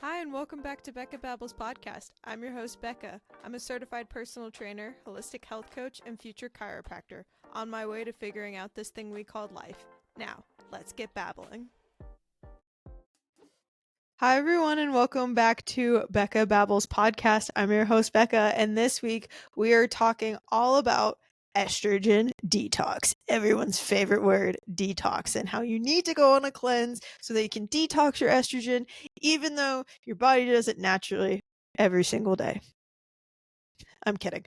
Hi, and welcome back to Becca Babbles podcast. I'm your host, Becca. I'm a certified personal trainer, holistic health coach, and future chiropractor on my way to figuring out this thing we call life. Now, let's get babbling. Hi, everyone, and welcome back to Becca Babbles podcast. I'm your host, Becca, and this week we are talking all about estrogen detox. Everyone's favorite word, detox, and how you need to go on a cleanse so that you can detox your estrogen, even though your body does it naturally every single day. I'm kidding.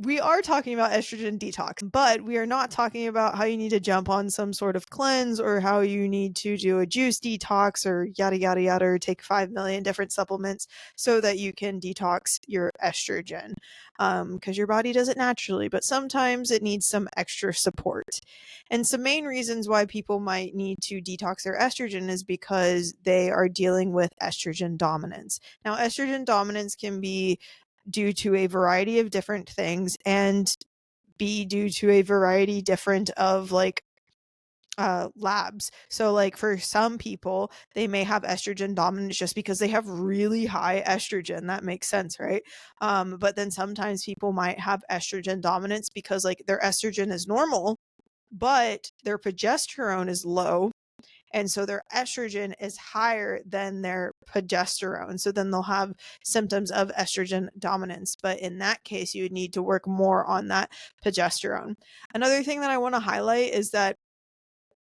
We are talking about estrogen detox, but we are not talking about how you need to jump on some sort of cleanse or how you need to do a juice detox or yada, yada, yada, or take 5 million different supplements so that you can detox your estrogen. Because your body does it naturally, but sometimes it needs some extra support. And some main reasons why people might need to detox their estrogen is because they are dealing with estrogen dominance. Now, estrogen dominance can be due to a variety of different things and be due to a variety different of labs. So like for some people, they may have estrogen dominance just because they have really high estrogen. That makes sense, right? But then sometimes people might have estrogen dominance because like their estrogen is normal, but their progesterone is low, and so their estrogen is higher than their progesterone. So then they'll have symptoms of estrogen dominance. But in that case, you would need to work more on that progesterone. Another thing that I want to highlight is that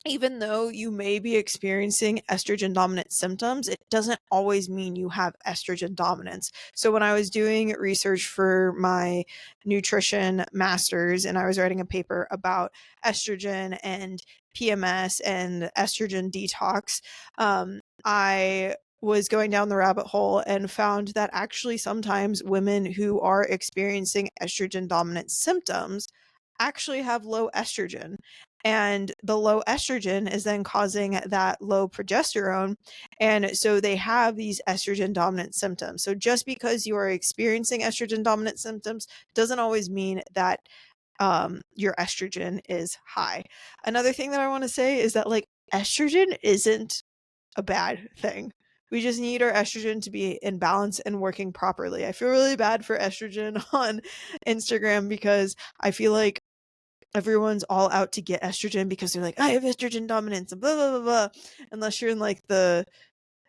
even though you may be experiencing estrogen dominant symptoms, it doesn't always mean you have estrogen dominance. So when I was doing research for my nutrition master's and I was writing a paper about estrogen and PMS and estrogen detox, I was going down the rabbit hole and found that actually sometimes women who are experiencing estrogen dominant symptoms actually have low estrogen, and the low estrogen is then causing that low progesterone, and so they have these estrogen dominant symptoms. So just because you are experiencing estrogen dominant symptoms doesn't always mean that your estrogen is high. Another thing that I want to say is that like estrogen isn't a bad thing. We just need our estrogen to be in balance and working properly. I feel really bad for estrogen on Instagram because I feel like everyone's all out to get estrogen because they're like, I have estrogen dominance and blah blah blah blah. Unless you're in like the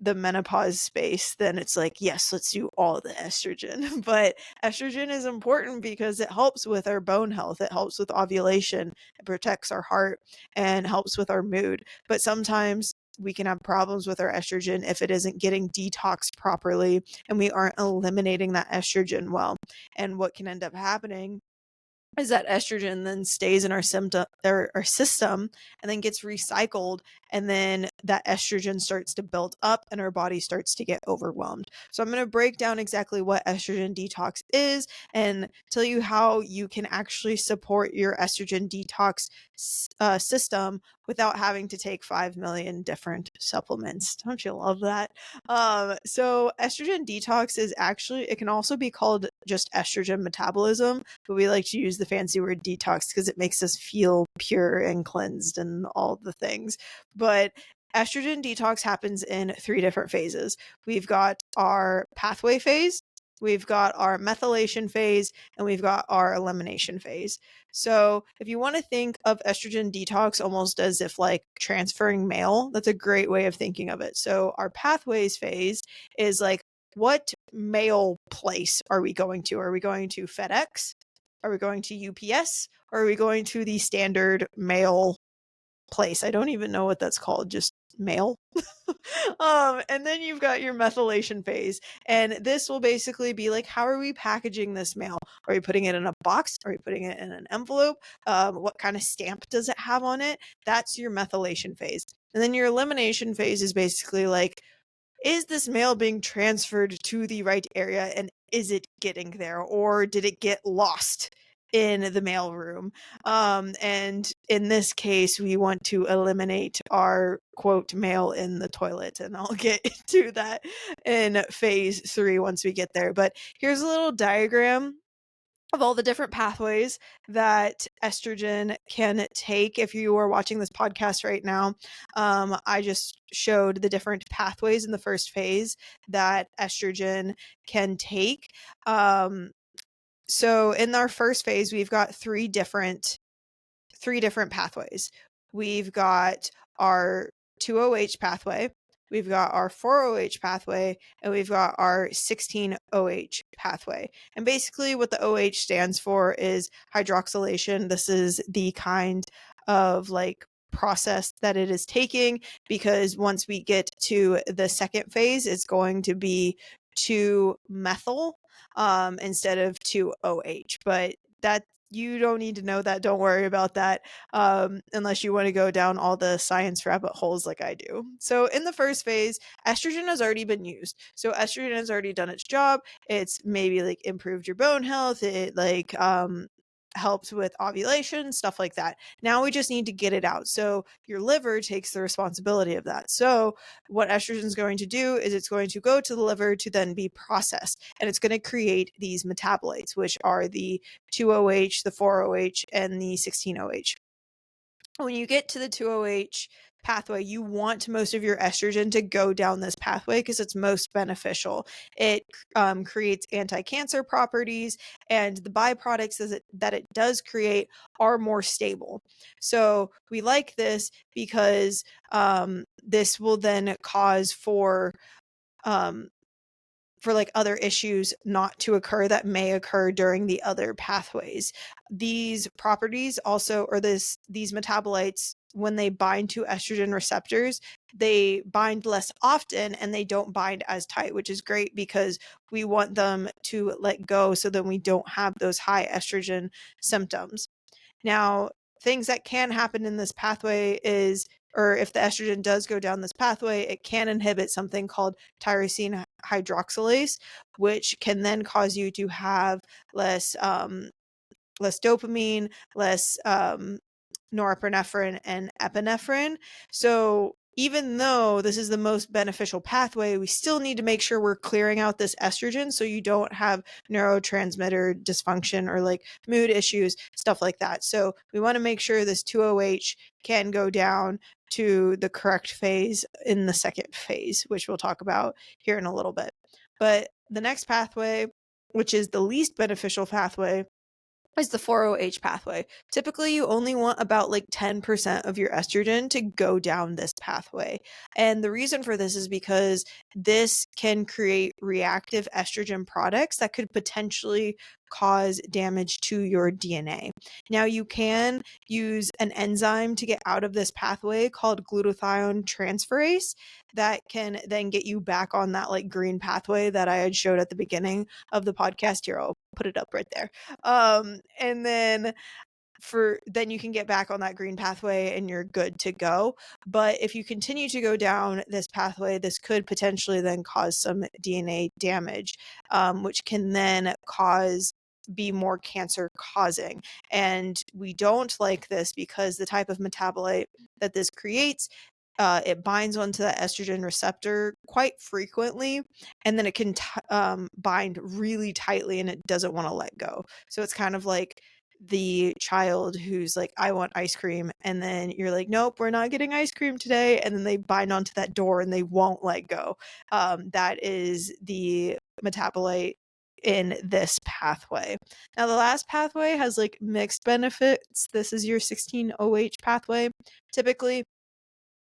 menopause space, then it's like, yes, let's do all the estrogen. But estrogen is important because it helps with our bone health, it helps with ovulation, it protects our heart, and helps with our mood. But sometimes we can have problems with our estrogen if it isn't getting detoxed properly and we aren't eliminating that estrogen well. And what can end up happening is that estrogen then stays in our symptom or our system and then gets recycled, and then that estrogen starts to build up and our body starts to get overwhelmed. So I'm going to break down exactly what estrogen detox is and tell you how you can actually support your estrogen detox system without having to take 5 million different supplements. Don't you love that? So estrogen detox is actually, it can also be called just estrogen metabolism, but we like to use the fancy word detox because it makes us feel pure and cleansed and all the things. But estrogen detox happens in 3 different phases. We've got our pathway phase, we've got our methylation phase, and we've got our elimination phase. So if you want to think of estrogen detox almost as if like transferring mail, that's a great way of thinking of it. So our pathways phase is like, what mail place are we going to? Are we going to FedEx? Are we going to UPS? Or are we going to the standard mail place? I don't even know what that's called, just mail. And then you've got your methylation phase. And this will basically be like, how are we packaging this mail? Are we putting it in a box? Are we putting it in an envelope? What kind of stamp does it have on it? That's your methylation phase. And then your elimination phase is basically like, is this mail being transferred to the right area and is it getting there, or did it get lost in the mail room? And in this case, we want to eliminate our quote mail in the toilet, and I'll get into that in phase 3 once we get there. But here's a little diagram of all the different pathways that estrogen can take. If you are watching this podcast right now, I just showed the different pathways in the first phase that estrogen can take. So in our first phase, we've got three different pathways. We've got our 2OH pathway, we've got our 4OH pathway, and we've got our 16OH pathway. And basically what the OH stands for is hydroxylation. This is the kind of like process that it is taking, because once we get to the second phase, it's going to be 2-methyl instead of 2OH. But that, you don't need to know that. Don't worry about that, unless you want to go down all the science rabbit holes like I do. So in the first phase, estrogen has already been used. So estrogen has already done its job. It's maybe like improved your bone health. It like helped with ovulation, stuff like that. Now we just need to get it out. So your liver takes the responsibility of that. So what estrogen is going to do is it's going to go to the liver to then be processed, and it's going to create these metabolites, which are the 2OH, the 4OH, and the 16OH. When you get to the 2OH pathway, you want most of your estrogen to go down this pathway because it's most beneficial. It creates anti-cancer properties, and the byproducts that it does create are more stable. So we like this because this will then cause for like other issues not to occur that may occur during the other pathways. These properties also, or these metabolites, when they bind to estrogen receptors, they bind less often and they don't bind as tight, which is great because we want them to let go so that we don't have those high estrogen symptoms. Now, things that can happen in this pathway is, or if the estrogen does go down this pathway, it can inhibit something called tyrosine hydroxylase, which can then cause you to have less dopamine, less norepinephrine, and epinephrine. So even though this is the most beneficial pathway, we still need to make sure we're clearing out this estrogen so you don't have neurotransmitter dysfunction or like mood issues, stuff like that. So we want to make sure this 2OH can go down to the correct phase in the second phase, which we'll talk about here in a little bit. But the next pathway, which is the least beneficial pathway, is the 4OH pathway. Typically, you only want about like 10% of your estrogen to go down this pathway. And the reason for this is because this can create reactive estrogen products that could potentially cause damage to your DNA. Now, you can use an enzyme to get out of this pathway called glutathione transferase that can then get you back on that like green pathway that I had showed at the beginning of the podcast. Here, I'll put it up right there. And then you can get back on that green pathway and you're good to go. But if you continue to go down this pathway, this could potentially then cause some DNA damage, which can then be more cancer causing. And we don't like this because the type of metabolite that this creates, it binds onto the estrogen receptor quite frequently, and then it can bind really tightly and it doesn't want to let go. So it's kind of like the child who's like, I want ice cream. And then you're like, nope, we're not getting ice cream today. And then they bind onto that door and they won't let go. That is the metabolite in this pathway. Now, the last pathway has like mixed benefits. This is your 16OH pathway. Typically,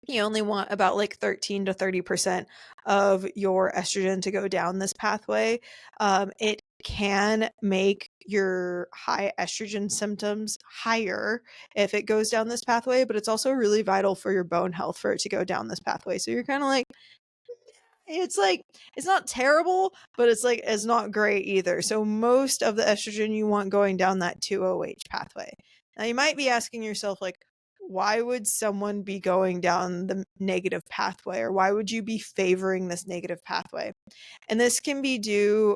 you only want about like 13 to 30% of your estrogen to go down this pathway. It can make your high estrogen symptoms higher if it goes down this pathway, but it's also really vital for your bone health for it to go down this pathway. So you're kind of like, it's like, it's not terrible, but it's not great either. So most of the estrogen you want going down that 2OH pathway. Now you might be asking yourself, like, why would someone be going down the negative pathway, or why would you be favoring this negative pathway? And this can be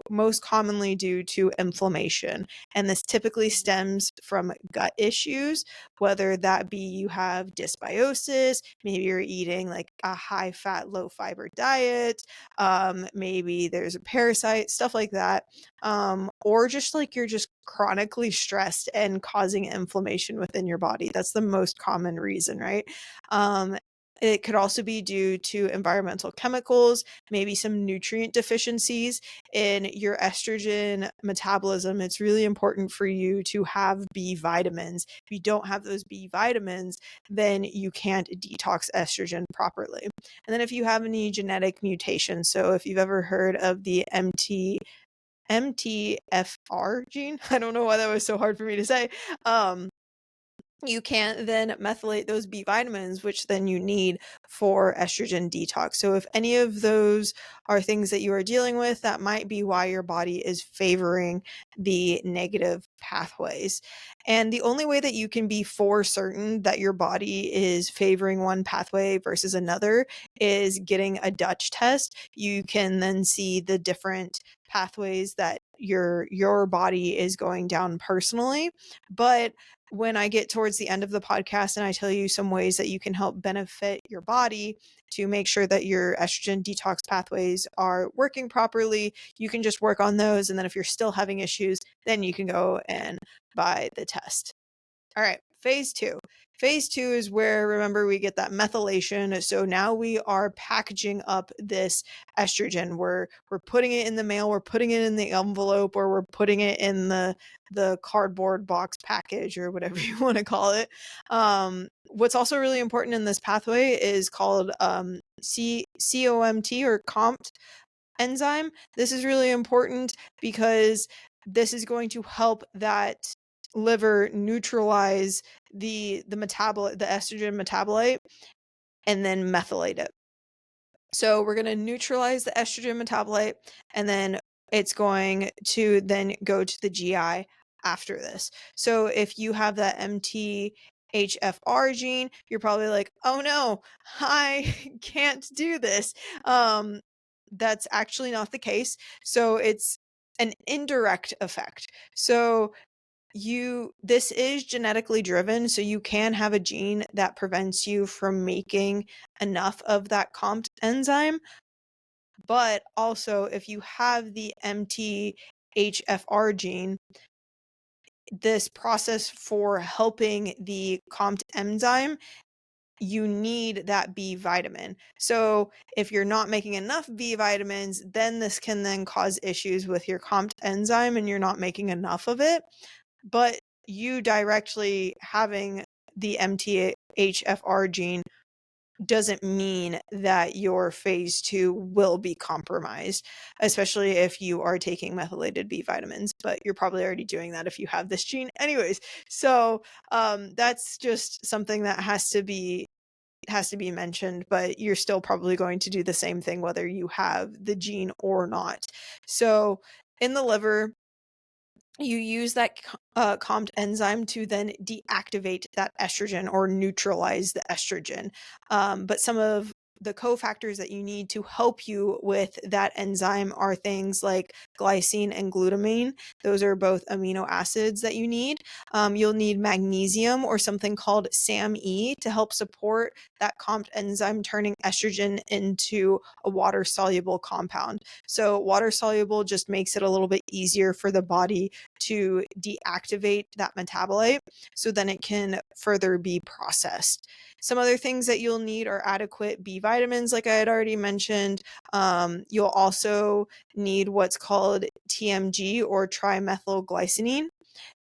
most commonly due to inflammation. And this typically stems from gut issues, whether that be you have dysbiosis, maybe you're eating like a high fat, low fiber diet, maybe there's a parasite, stuff like that. Or just like you're just chronically stressed and causing inflammation within your body. That's the most common reason, right? Um, it could also be due to environmental chemicals, maybe some nutrient deficiencies in your estrogen metabolism. It's really important for you to have B vitamins. If you don't have those B vitamins, then you can't detox estrogen properly. And then if you have any genetic mutations, so if you've ever heard of the MTFR gene, I don't know why that was so hard for me to say. You can't then methylate those B vitamins, which then you need for estrogen detox. So if any of those are things that you are dealing with, that might be why your body is favoring the negative pathways. And the only way that you can be for certain that your body is favoring one pathway versus another is getting a Dutch test. You can then see the different pathways that your body is going down personally. But when I get towards the end of the podcast and I tell you some ways that you can help benefit your body to make sure that your estrogen detox pathways are working properly, you can just work on those. And then if you're still having issues, then you can go and buy the test. All right, phase two. Phase two is where, remember, we get that methylation. So now we are packaging up this estrogen. We're putting it in the mail, we're putting it in the envelope, or we're putting it in the cardboard box package, or whatever you want to call it. What's also really important in this pathway is called COMT, or COMT enzyme. This is really important because this is going to help that liver neutralize the metabolite, the estrogen metabolite, and then methylate it. So we're going to neutralize the estrogen metabolite, and then it's going to then go to the GI after this. So if you have that MTHFR gene, you're probably like, oh no, I can't do this. That's actually not the case. So it's an indirect effect. So this is genetically driven, so you can have a gene that prevents you from making enough of that COMT enzyme. But also, if you have the MTHFR gene, this process for helping the COMT enzyme, you need that B vitamin. So if you're not making enough B vitamins, then this can then cause issues with your COMT enzyme and you're not making enough of it. But you directly having the MTHFR gene doesn't mean that your phase two will be compromised, especially if you are taking methylated B vitamins, but you're probably already doing that if you have this gene anyways. So that's just something that has to be mentioned, but you're still probably going to do the same thing whether you have the gene or not. So in the liver, you use that COMT enzyme to then deactivate that estrogen or neutralize the estrogen. But some of the cofactors that you need to help you with that enzyme are things like glycine and glutamine. Those are both amino acids that you need. You'll need magnesium or something called SAMe to help support that COMT enzyme turning estrogen into a water soluble compound. So water soluble just makes it a little bit easier for the body to deactivate that metabolite so then it can further be processed. Some other things that you'll need are adequate B vitamins, like I had already mentioned. You'll also need what's called TMG, or trimethylglycinine.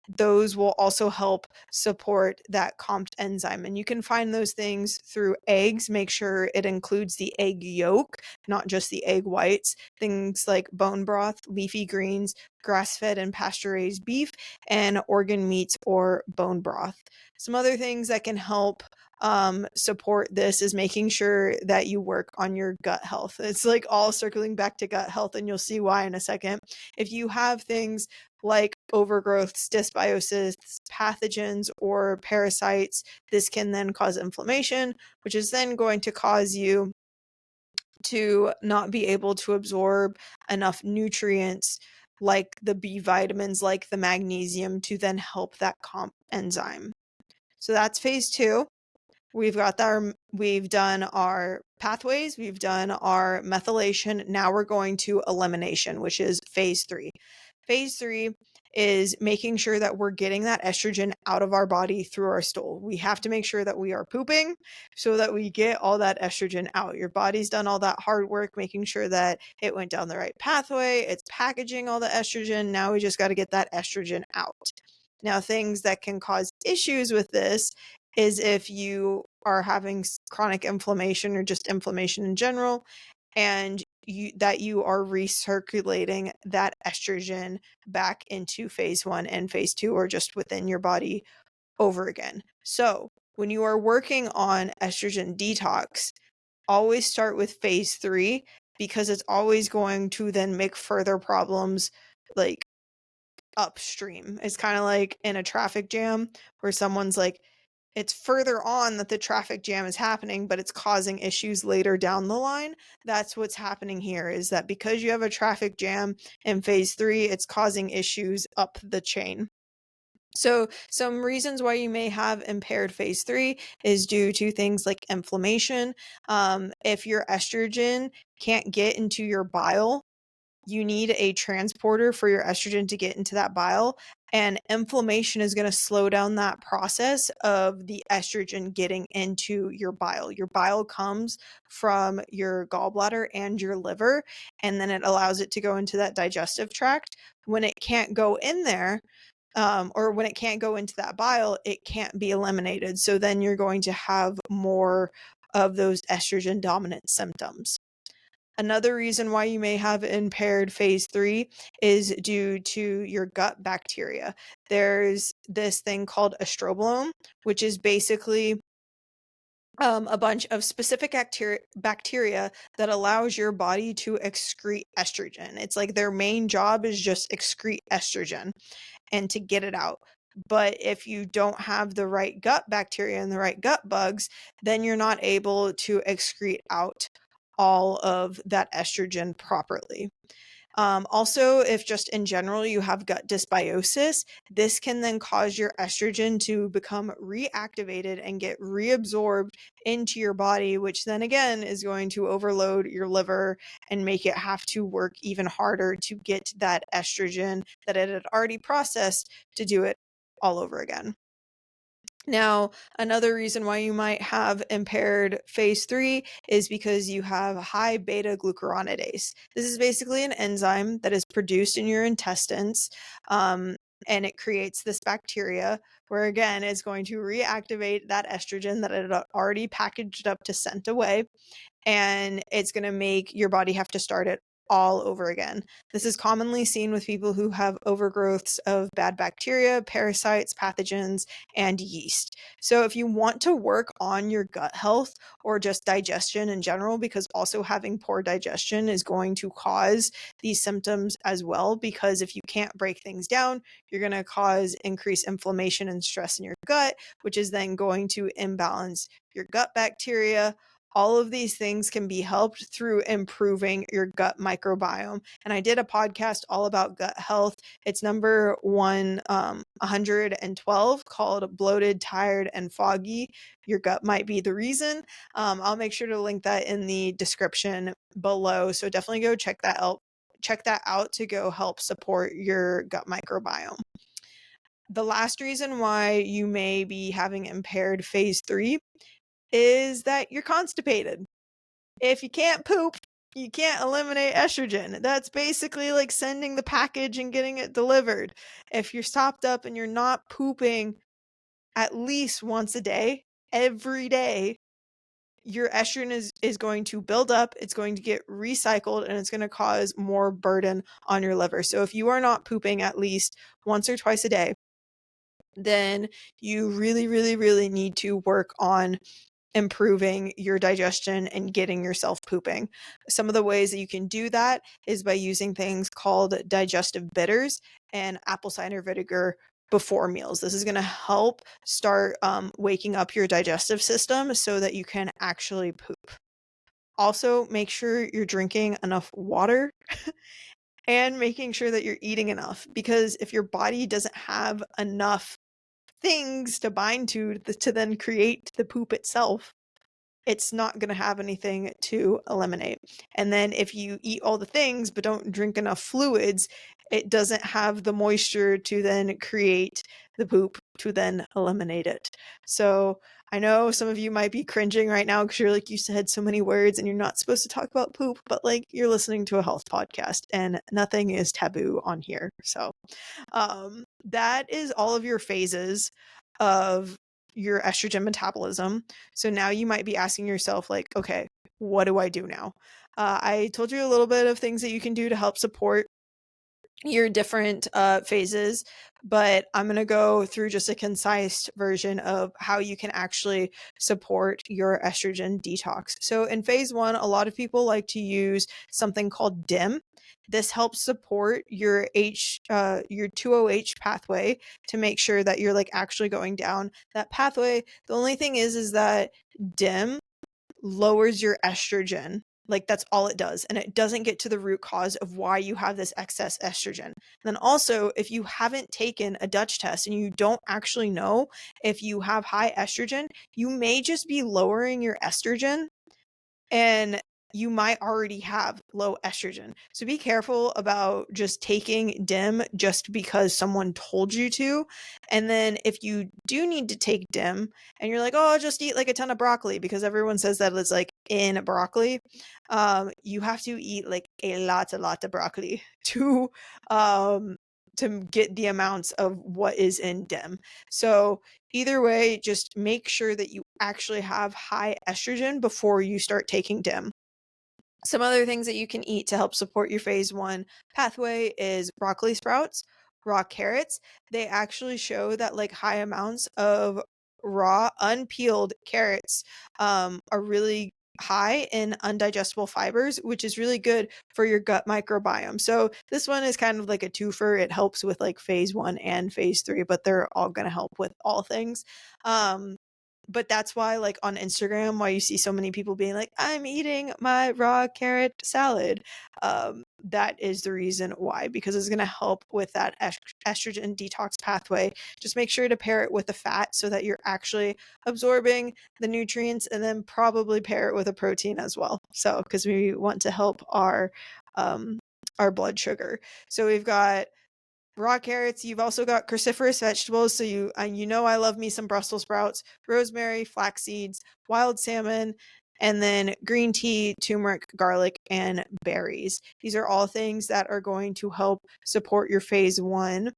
Those will also help support that COMT enzyme. And you can find those things through eggs. Make sure it includes the egg yolk, not just the egg whites. Things like bone broth, leafy greens, grass-fed and pasture-raised beef, and organ meats or bone broth. Some other things that can help support this is making sure that you work on your gut health. It's like all circling back to gut health, and you'll see why in a second. If you have things like overgrowths, dysbiosis, pathogens, or parasites, this can then cause inflammation, which is then going to cause you to not be able to absorb enough nutrients like the B vitamins, like the magnesium, to then help that COMT enzyme. So that's phase two. We've done our pathways, we've done our methylation. Now we're going to elimination, which is phase three. Phase three is making sure that we're getting that estrogen out of our body through our stool. We have to make sure that we are pooping so that we get all that estrogen out. Your body's done all that hard work making sure that it went down the right pathway, it's packaging all the estrogen. Now we just got to get that estrogen out. Now, things that can cause issues with this is if you are having chronic inflammation or just inflammation in general, and you are recirculating that estrogen back into phase 1 and phase 2 or just within your body over again. So, when you are working on estrogen detox, always start with phase 3 because it's always going to then make further problems like upstream. It's kind of like in a traffic jam where someone's like, it's further on that the traffic jam is happening, but it's causing issues later down the line. That's what's happening here, is that because you have a traffic jam in phase 3, it's causing issues up the chain. So some reasons why you may have impaired phase 3 is due to things like inflammation. If your estrogen can't get into your bile, you need a transporter for your estrogen to get into that bile, and inflammation is going to slow down that process of the estrogen getting into your bile. Your bile comes from your gallbladder and your liver, and then it allows it to go into that digestive tract. When it can't go in there, or when it can't go into that bile, it can't be eliminated. So then you're going to have more of those estrogen dominant symptoms. Another reason why you may have impaired phase 3 is due to your gut bacteria. There's this thing called estrobolome, which is basically a bunch of specific bacteria that allows your body to excrete estrogen. It's like their main job is just excrete estrogen and to get it out. But if you don't have the right gut bacteria and the right gut bugs, then you're not able to excrete out all of that estrogen properly. Also, if just in general you have gut dysbiosis, this can then cause your estrogen to become reactivated and get reabsorbed into your body, which then again is going to overload your liver and make it have to work even harder to get that estrogen that it had already processed to do it all over again. Now, another reason why you might have impaired phase 3 is because you have high beta glucuronidase. This is basically an enzyme that is produced in your intestines, and it creates this bacteria where, again, it's going to reactivate that estrogen that it had already packaged up to sent away, and it's going to make your body have to start it all over again. This is commonly seen with people who have overgrowths of bad bacteria, parasites, pathogens, and yeast. So if you want to work on your gut health or just digestion in general, because also having poor digestion is going to cause these symptoms as well, because if you can't break things down, you're going to cause increased inflammation and stress in your gut, which is then going to imbalance your gut bacteria. All of these things can be helped through improving your gut microbiome. And I did a podcast all about gut health. It's number 112, called Bloated, Tired, and Foggy. Your gut might be the reason. I'll make sure to link that in the description below. So definitely go check that out. Check that out to go help support your gut microbiome. The last reason why you may be having impaired phase 3 is that you're constipated. If you can't poop, you can't eliminate estrogen. That's basically like sending the package and getting it delivered. If you're stopped up and you're not pooping at least once a day, every day, your estrogen is going to build up, it's going to get recycled, and it's going to cause more burden on your liver. So if you are not pooping at least once or twice a day, then you really, really, really need to work on improving your digestion and getting yourself pooping. Some of the ways that you can do that is by using things called digestive bitters and apple cider vinegar before meals. This is going to help start waking up your digestive system so that you can actually poop. Also, make sure you're drinking enough water and making sure that you're eating enough, because if your body doesn't have enough things to bind to then create the poop itself, it's not going to have anything to eliminate. And then if you eat all the things but don't drink enough fluids, it doesn't have the moisture to then create the poop to then eliminate it. So I know some of you might be cringing right now because you're like, you said so many words and you're not supposed to talk about poop, but like you're listening to a health podcast and nothing is taboo on here. So that is all of your phases of your estrogen metabolism. So now you might be asking yourself, like, okay, what do I do now? I told you a little bit of things that you can do to help support your different phases, but I'm going to go through just a concise version of how you can actually support your estrogen detox. So in phase 1, a lot of people like to use something called DIM. This helps support your your 2OH pathway to make sure that you're like actually going down that pathway. The only thing is that DIM lowers your estrogen. Like that's all it does. And it doesn't get to the root cause of why you have this excess estrogen. And then also, if you haven't taken a Dutch test and you don't actually know if you have high estrogen, you may just be lowering your estrogen and you might already have low estrogen. So be careful about just taking DIM just because someone told you to. And then if you do need to take DIM and you're like, oh, I'll just eat like a ton of broccoli because everyone says that it's like in broccoli, you have to eat like a lot of broccoli to get the amounts of what is in DIM. So either way, just make sure that you actually have high estrogen before you start taking DIM. Some other things that you can eat to help support your phase 1 pathway is broccoli sprouts, raw carrots. They actually show that like high amounts of raw unpeeled carrots are really high in undigestible fibers, which is really good for your gut microbiome. So this one is kind of like a twofer. It helps with like phase 1 and phase 3, but they're all going to help with all things. But that's why like on Instagram, why you see so many people being like, I'm eating my raw carrot salad. That is the reason why, because it's going to help with that estrogen detox pathway. Just make sure to pair it with the fat so that you're actually absorbing the nutrients, and then probably pair it with a protein as well. So, because we want to help our blood sugar. So we've got raw carrots. You've also got cruciferous vegetables. So you know I love me some Brussels sprouts, rosemary, flax seeds, wild salmon, and then green tea, turmeric, garlic, and berries. These are all things that are going to help support your phase 1.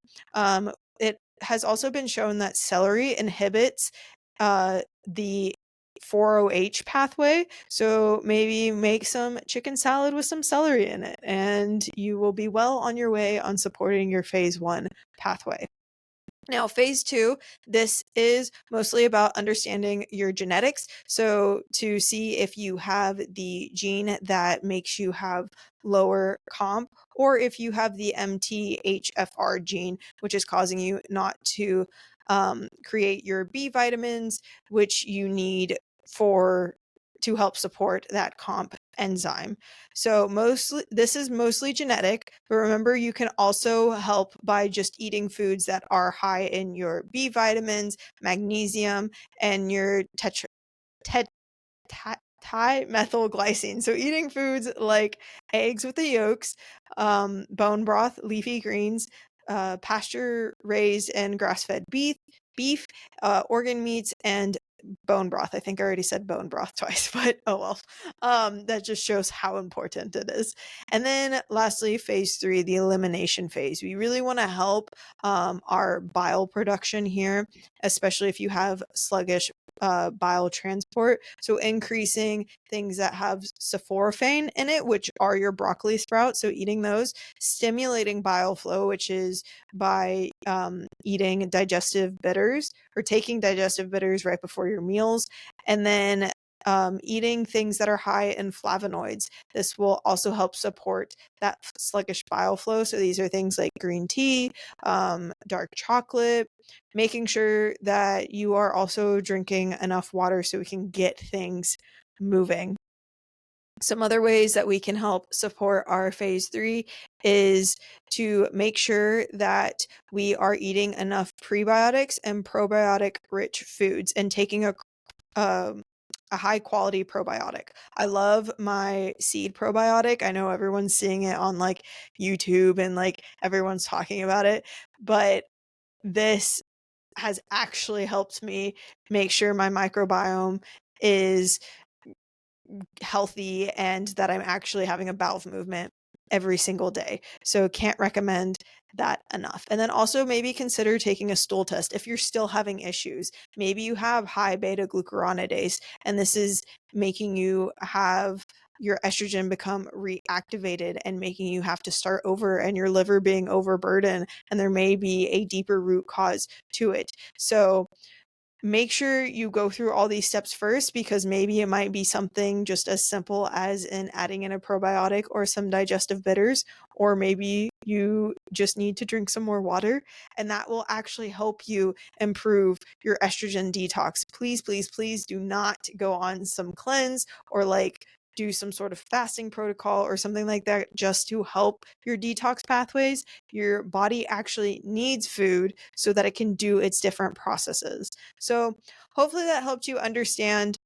It has also been shown that celery inhibits the 4OH pathway. So maybe make some chicken salad with some celery in it, and you will be well on your way on supporting your phase 1 pathway. Now, phase 2, this is mostly about understanding your genetics. So, to see if you have the gene that makes you have lower comp, or if you have the MTHFR gene, which is causing you not to create your B vitamins, which you need to help support that comp enzyme. So this is mostly genetic, but remember you can also help by just eating foods that are high in your B vitamins, magnesium, and your dimethylglycine. So eating foods like eggs with the yolks, bone broth, leafy greens, pasture raised and grass fed beef, organ meats, and bone broth. I think I already said bone broth twice, but oh well. That just shows how important it is. And then lastly, phase 3, the elimination phase. We really want to help our bile production here, especially if you have sluggish bile transport. So increasing things that have sulforaphane in it, which are your broccoli sprouts. So eating those, stimulating bile flow, which is by eating digestive bitters or taking digestive bitters right before your meals, and then eating things that are high in flavonoids. This will also help support that sluggish bile flow. So these are things like green tea, dark chocolate, making sure that you are also drinking enough water so we can get things moving. Some other ways that we can help support our phase 3 is to make sure that we are eating enough prebiotics and probiotic rich foods and taking a a high quality probiotic. I love my seed probiotic. I know everyone's seeing it on like YouTube and like everyone's talking about it, but this has actually helped me make sure my microbiome is healthy and that I'm actually having a bowel movement every single day. So can't recommend that enough. And then also maybe consider taking a stool test if you're still having issues. Maybe you have high beta glucuronidase and this is making you have your estrogen become reactivated and making you have to start over and your liver being overburdened, and there may be a deeper root cause to it. So make sure you go through all these steps first, because maybe it might be something just as simple as in adding in a probiotic or some digestive bitters, or maybe you just need to drink some more water, and that will actually help you improve your estrogen detox. Please, please, please do not go on some cleanse or like do some sort of fasting protocol or something like that just to help your detox pathways. Your body actually needs food so that it can do its different processes. So hopefully that helped you understand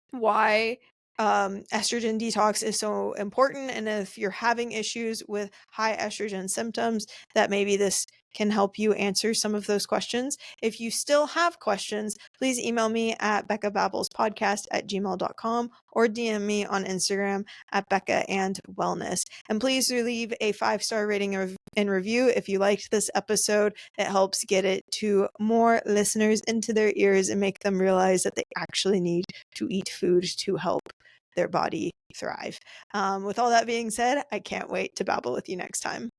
why estrogen detox is so important. And if you're having issues with high estrogen symptoms, that maybe this can help you answer some of those questions. If you still have questions, please email me at beccababblespodcast@gmail.com or DM me on Instagram at Becca and Wellness. And please leave a 5-star rating and review if you liked this episode. It helps get it to more listeners into their ears and make them realize that they actually need to eat food to help their body thrive. With all that being said, I can't wait to babble with you next time.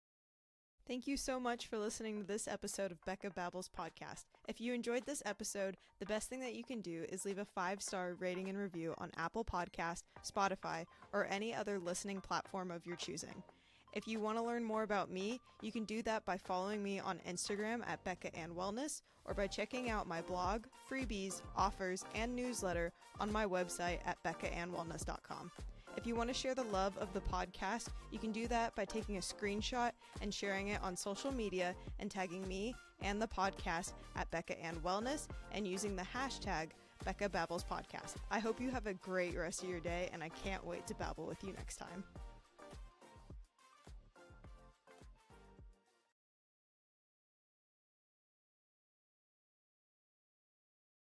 Thank you so much for listening to this episode of Becca Babbles Podcast. If you enjoyed this episode, the best thing that you can do is leave a 5-star rating and review on Apple Podcasts, Spotify, or any other listening platform of your choosing. If you want to learn more about me, you can do that by following me on Instagram at Becca and Wellness, or by checking out my blog, freebies, offers, and newsletter on my website at beccaandwellness.com. If you want to share the love of the podcast, you can do that by taking a screenshot and sharing it on social media and tagging me and the podcast at Becca and Wellness and using the hashtag Becca Babbles Podcast. I hope you have a great rest of your day, and I can't wait to babble with you next time.